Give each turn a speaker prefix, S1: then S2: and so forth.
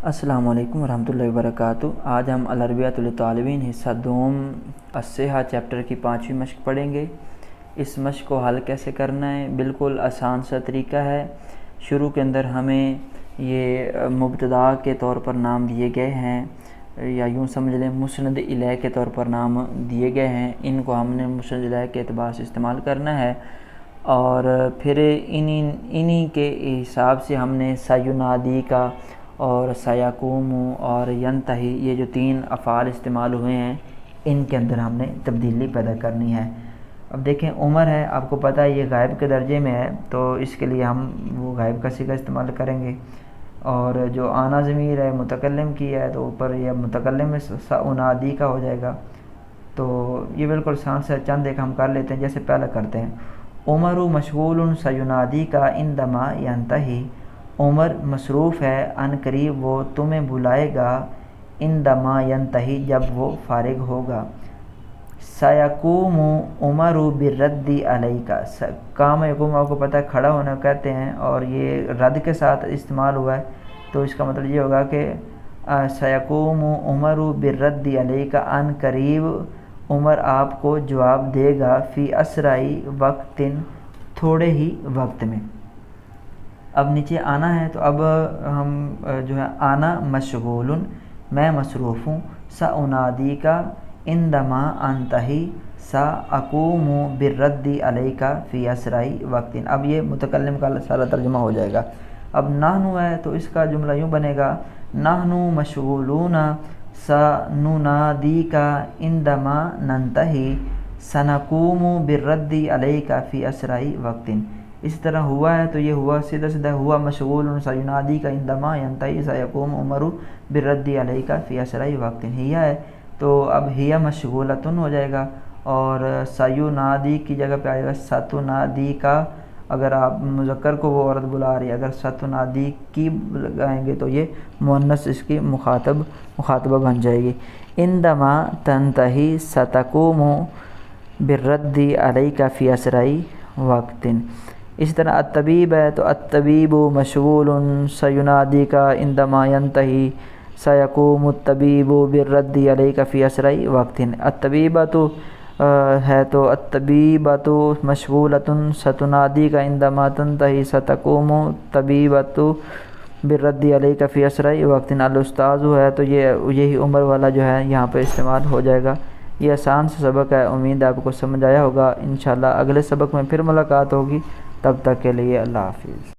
S1: السلام علیکم ورحمۃ اللہ وبرکاتہ۔ آج ہم العربیۃ للطالبین حصہ دوم الصحہ چیپٹر کی 5ویں مشق پڑھیں گے۔ اس مشق کو حل کیسے کرنا ہے، بالکل آسان سا طریقہ ہے۔ شروع کے اندر ہمیں یہ مبتدا کے طور پر نام دیے گئے ہیں، یا یوں سمجھ لیں مسند الیہ کے طور پر نام دیے گئے ہیں۔ ان کو ہم نے مسند الیہ کے اعتبار سے استعمال کرنا ہے، اور پھر انہی کے حساب سے ہم نے سینادی کا اور سیقوم اور ینتہی، یہ جو 3 افعال استعمال ہوئے ہیں، ان کے اندر ہم نے تبدیلی پیدا کرنی ہے۔ اب دیکھیں عمر ہے، آپ کو پتہ ہے یہ غائب کے درجے میں ہے، تو اس کے لیے ہم وہ غائب کا صیغہ استعمال کریں گے۔ اور جو آنا ضمیر ہے متکلم کی ہے، تو اوپر یہ متکلم میں سأنادی کا ہو جائے گا۔ تو یہ بالکل آسان سے چند ایک ہم کر لیتے ہیں، جیسے پہلا کرتے ہیں۔ عمر مشغول سینادی کا عندما ینتہی، عمر مصروف ہے، عن قریب وہ تمہیں بلائے گا، عندما ینتہی جب وہ فارغ ہوگا۔ سیقوم عمر بالرد علیک، قام یقوم آپ کو پتہ ہے کھڑا ہونا کہتے ہیں، اور یہ رد کے ساتھ استعمال ہوا ہے، تو اس کا مطلب یہ ہوگا کہ سیقوم عمر بالرد علیک، عن قریب عمر آپ کو جواب دے گا، فی اسرعی وقت تھوڑے ہی وقت میں۔ اب نیچے آنا ہے، تو اب ہم جو ہے آنا مشغول، میں مصروف ہوں، سأنادی کا عندما انتہی، سأقوم بالرد علیک فی اسرعی وقت۔ اب یہ متکلم کا سارا ترجمہ ہو جائے گا۔ اب نحن ہے، تو اس کا جملہ یوں بنے گا، نحن مشغولون سننادی کا عندما ننتہی، سنقوم بالرد علیک فی اسرعی وقت۔ اس طرح ہوا ہے، تو یہ ہوا سیدھا سیدھا ہوا مشغول سینادی کا عندما ینتہی، سیقوم عمر بالرد علیک فی اسرعی وقت۔ ہیا ہے، تو اب ہیا مشغولتن ہو جائے گا، اور سینادی کی جگہ پہ آئے گا ستنادی کا۔ اگر آپ مذکر کو وہ عورت بلا رہی ہے، اگر ستنادی کی لگائیں گے تو یہ مؤنث اس کی مخاطبہ بن جائے گی۔ عندما تنتہی ستقوم بالرد علیک فی اسرعی وقت۔ اس طرح الطبیب ہے، تو الطبیب مشغول سینادی کا عندما ینتہی، سیقوم الطبیب بالرد علیک فی اسرعی وقت۔ الطبیبۃ ہے، تو الطبیبۃ مشغولۃ ستنادی کا عندما تنتہی، ستقوم الطبیبۃ بالرد علیک فی اسرعی وقت۔ الاستاذ ہے، تو یہی عمر والا جو ہے یہاں پہ استعمال ہو جائے گا۔ یہ آسان سا سبق ہے، امید ہے آپ کو سمجھ آیا ہوگا۔ انشاءاللہ اگلے سبق میں پھر ملاقات ہوگی، تب تک کے لیے اللہ حافظ۔